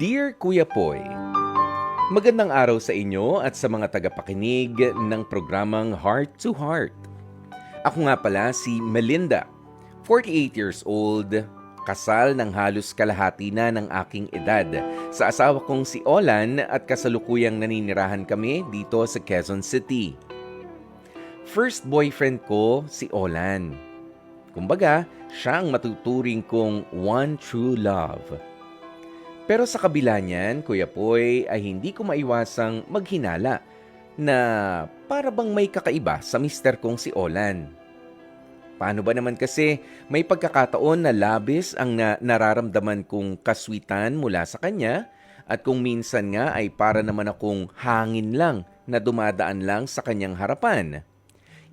Dear Kuya Poy, magandang araw sa inyo at sa mga tagapakinig ng programang Heart to Heart. Ako nga pala si Melinda, 48 years old, kasal ng halos kalahati na ng aking edad sa asawa kong si Olan at kasalukuyang naninirahan kami dito sa Quezon City. First boyfriend ko si Olan. Kumbaga, siya ang matuturing kong one true love. Pero sa kabila niyan, Kuya Poy, ay hindi ko maiwasang maghinala na para bang may kakaiba sa mister kong si Olan. Paano ba naman kasi may pagkakataon na labis ang nararamdaman kong kaswitan mula sa kanya at kung minsan nga ay para naman akong hangin lang na dumadaan lang sa kanyang harapan.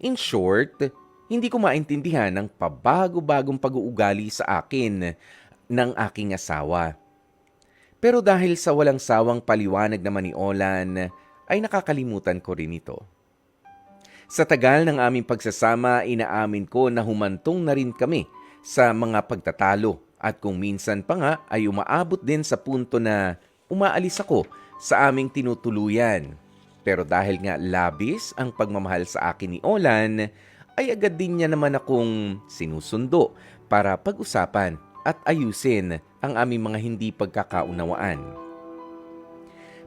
In short, hindi ko maintindihan ang pabago-bagong pag-uugali sa akin ng aking asawa. Pero dahil sa walang sawang paliwanag naman ni Olan, ay nakakalimutan ko rin ito. Sa tagal ng aming pagsasama, inaamin ko na humantong na rin kami sa mga pagtatalo at kung minsan pa nga ay umaabot din sa punto na umaalis ako sa aming tinutuluyan. Pero dahil nga labis ang pagmamahal sa akin ni Olan, ay agad din niya naman akong sinusundo para pag-usapan at ayusin ang aming mga hindi pagkakaunawaan.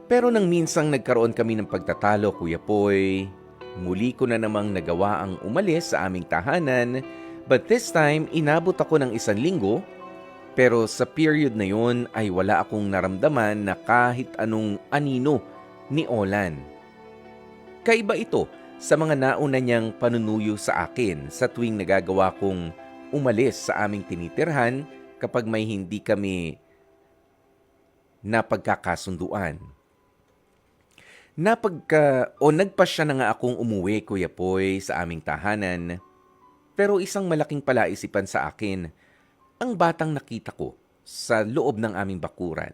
Pero nang minsang nagkaroon kami ng pagtatalo, Kuya Poy, muli ko na namang nagawa ang umalis sa aming tahanan, but this time inabot ako ng 1 linggo, pero sa period na yun ay wala akong naramdaman na kahit anong anino ni Olan. Kaiba ito sa mga nauna niyang panunuyo sa akin sa tuwing nagagawa kong umalis sa aming tinitirhan kapag may hindi kami napagkakasunduan. Nagpa siya na nga akong umuwi, Kuya Poy, sa aming tahanan. Pero isang malaking palaisipan sa akin, ang batang nakita ko sa loob ng aming bakuran.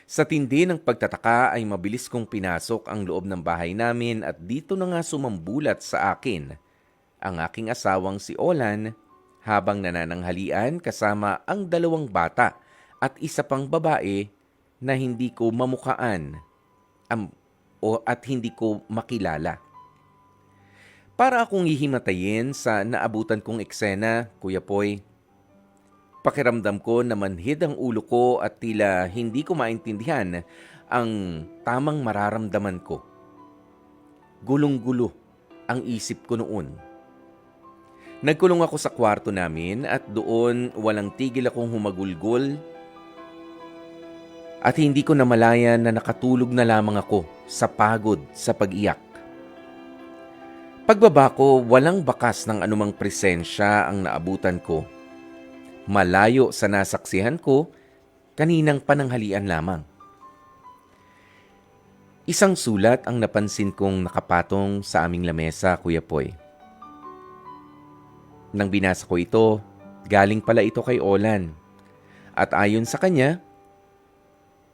Sa tindi ng pagtataka ay mabilis kong pinasok ang loob ng bahay namin at dito na nga sumambulat sa akin ang aking asawang si Olan habang nanananghalian kasama ang 2 bata at isa pang babae na hindi ko mamukaan at hindi ko makilala. Para akong hihimatayin sa naabutan kong eksena, Kuya Poy, pakiramdam ko na manhid ang ulo ko at tila hindi ko maintindihan ang tamang mararamdaman ko. Gulong-gulo ang isip ko noon. Nagkulong ako sa kwarto namin at doon walang tigil akong humagulgol at hindi ko namalayan na nakatulog na lamang ako sa pagod sa pag-iyak. Pagbaba ko, walang bakas ng anumang presensya ang naabutan ko. Malayo sa nasaksihan ko, kaninang pananghalian lamang. Isang sulat ang napansin kong nakapatong sa aming lamesa, Kuya Poy. Nang binasa ko ito, galing pala ito kay Olan. At ayon sa kanya,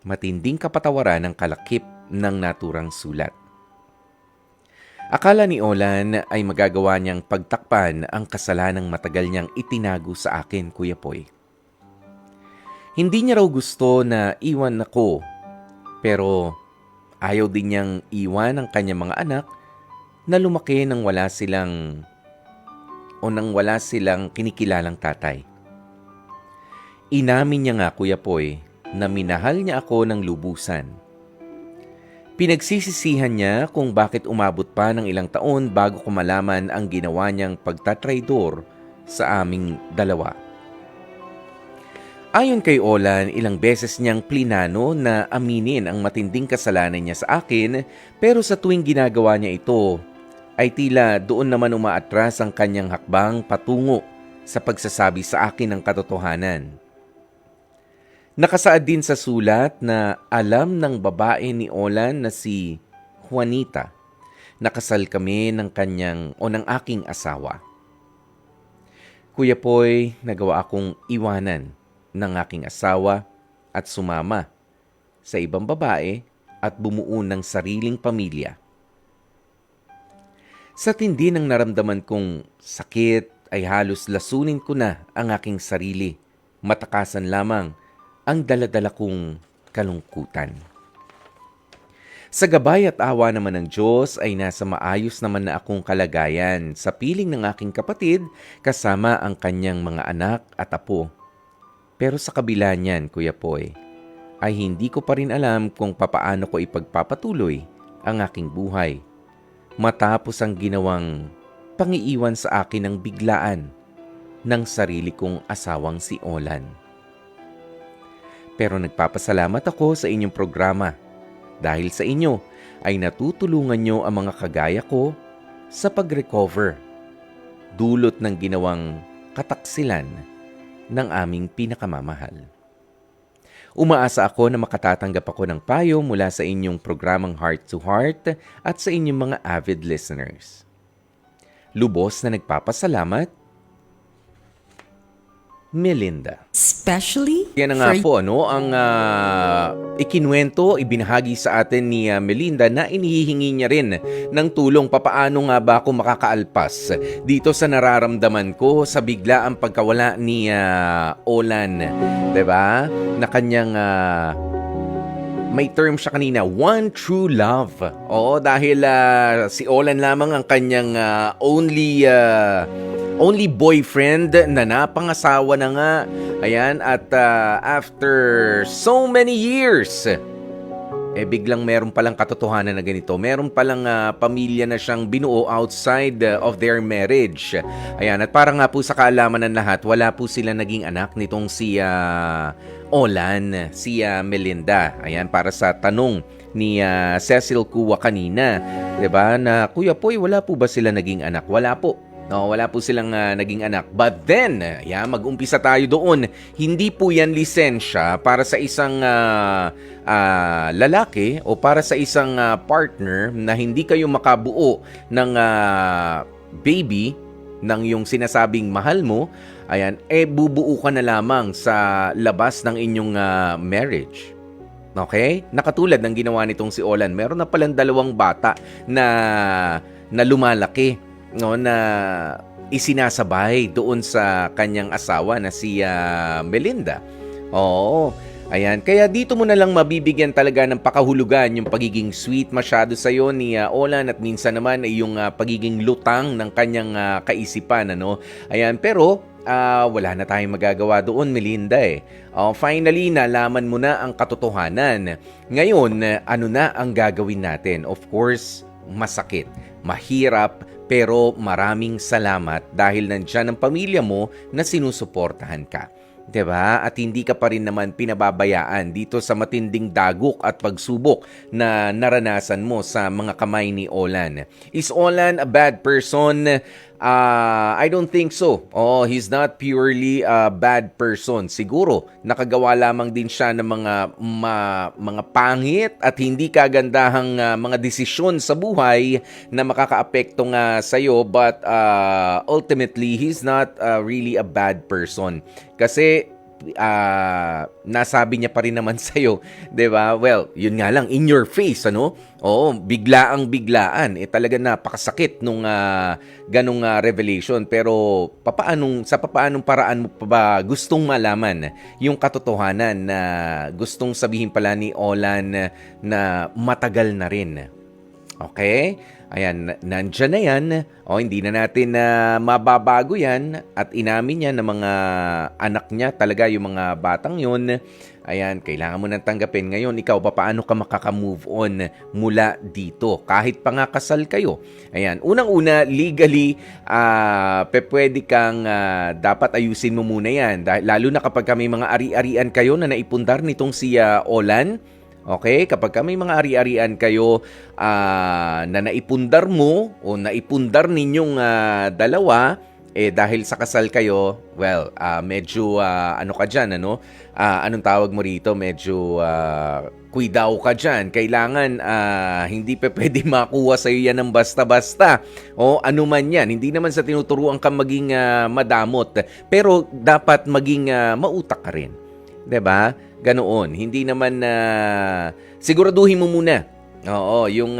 matinding kapatawaran ang kalakip ng naturang sulat. Akala ni Olan ay magagawa niyang pagtakpan ang kasalanang matagal niyang itinago sa akin, Kuya Poy. Hindi niya raw gusto na iwan ako, pero ayaw din niyang iwan ang kanyang mga anak na lumaki nang wala silang kinikilalang tatay. Inamin niya nga, Kuya Poy, na minahal niya ako ng lubusan. Pinagsisisihan niya kung bakit umabot pa ng ilang taon bago ko malaman ang ginawa niyang pagtatraidor sa aming dalawa. Ayon kay Olan, ilang beses niyang plinano na aminin ang matinding kasalanan niya sa akin, pero sa tuwing ginagawa niya ito, ay tila doon naman umaatras ang kanyang hakbang patungo sa pagsasabi sa akin ng katotohanan. Nakasaad din sa sulat na alam ng babae ni Olan na si Juanita. Nakasal kami ng aking asawa. Kuya Poy, nagawa akong iwanan ng aking asawa at sumama sa ibang babae at bumuo ng sariling pamilya. Sa tindi ng naramdaman kong sakit ay halos lasunin ko na ang aking sarili. Matakasan lamang ang daladala kong kalungkutan. Sa gabay at awa naman ng Diyos ay nasa maayos naman na akong kalagayan sa piling ng aking kapatid kasama ang kanyang mga anak at apo. Pero sa kabila niyan, Kuya Poy, ay hindi ko pa rin alam kung papaano ko ipagpapatuloy ang aking buhay. Matapos ang ginawang pangiiwan sa akin ng biglaan ng sarili kong asawang si Olan. Pero nagpapasalamat ako sa inyong programa. Dahil sa inyo ay natutulungan nyo ang mga kagaya ko sa pag-recover, dulot ng ginawang kataksilan ng aming pinakamamahal. Umaasa ako na makatatanggap ako ng payo mula sa inyong programang Heart to Heart at sa inyong mga avid listeners. Lubos na nagpapasalamat, Melinda. Especially Yan na nga po, ang ikinuwento, ibinahagi sa atin ni Melinda na inihihingi niya rin ng tulong. Papaano nga ba ako makakaalpas dito sa nararamdaman ko sa biglaang pagkawala ni Olan, 'di ba? Na kanyang may term siya kanina, one true love. Oo, dahil si Olan lamang ang kanyang only boyfriend na napangasawa na nga. Ayan, at after so many years, biglang meron palang katotohanan na ganito. Meron palang pamilya na siyang binuo outside of their marriage. Ayan, at para nga po sa kaalaman ng lahat, wala po sila naging anak nitong si Olan, si Melinda. Ayan, para sa tanong ni Cecil Kua kanina, 'di ba? Na Kuya Poy, wala po ba sila naging anak? Wala po. No, wala po silang naging anak. But then, mag-umpisa tayo doon. Hindi po yan lisensya para sa isang lalaki o para sa isang partner na hindi kayo makabuo ng baby ng yung sinasabing mahal mo. Ayan, bubuo ka na lamang sa labas ng inyong marriage. Okay? Nakatulad ng ginawa nitong si Olan. Meron na palang 2 bata na lumalaki, no, na isinasabay doon sa kanyang asawa na si Melinda. Oo, ayan. Kaya dito mo na lang mabibigyan talaga ng pakahulugan yung pagiging sweet masyado sa'yo ni Olan at minsan naman ay yung pagiging lutang ng kanyang kaisipan. Ano? Ayan, pero wala na tayong magagawa doon, Melinda finally, nalaman mo na ang katotohanan. Ngayon, ano na ang gagawin natin? Of course, masakit, mahirap, pero maraming salamat dahil nandyan ang pamilya mo na sinusuportahan ka. 'Di ba? At hindi ka pa rin naman pinababayaan dito sa matinding dagok at pagsubok na naranasan mo sa mga kamay ni Olan. Is Olan a bad person? I don't think so. He's not purely a bad person. Siguro, nakagawa lamang din siya ng mga pangit at hindi kagandahang mga desisyon sa buhay na makakaapekto nga sa'yo. But ultimately, he's not really a bad person. Kasi nasabi niya pa rin naman sa'yo, 'di ba? Well, yun nga lang, in your face, ano? Oo, biglaan. Talaga napakasakit nung ganong revelation. Pero sa papaanong paraan mo pa ba gustong malaman yung katotohanan na gustong sabihin pala ni Olan na matagal na rin? Okay? Ayan, nandyan na yan. Hindi na natin mababago yan. At inamin niya ng mga anak niya, talaga yung mga batang yun. Ayan, kailangan mo nang tanggapin. Ngayon, ikaw, paano ka makaka-move on mula dito? Kahit pa nga kasal kayo. Ayan, unang-una, legally, pwede kang dapat ayusin mo muna yan. Lalo na kapag may mga ari-arian kayo na naipundar nitong si Olan. Okay? Kapag may mga ari-arian kayo na naipundar mo o naipundar ninyong dalawa, dahil sa kasal kayo, well, medyo ano ka dyan, ano? Anong tawag mo rito? Medyo kuidaw ka dyan. Kailangan hindi pwede makuha sa'yo yan ng basta-basta. O ano man yan. Hindi naman sa tinuturuan kang maging madamot. Pero dapat maging mautak ka rin. 'Di ba? Ganoon. Hindi naman siguraduhin mo muna. Oo, yung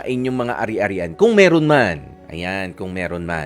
inyong mga ari-arian. Kung meron man. Ayan, kung meron man.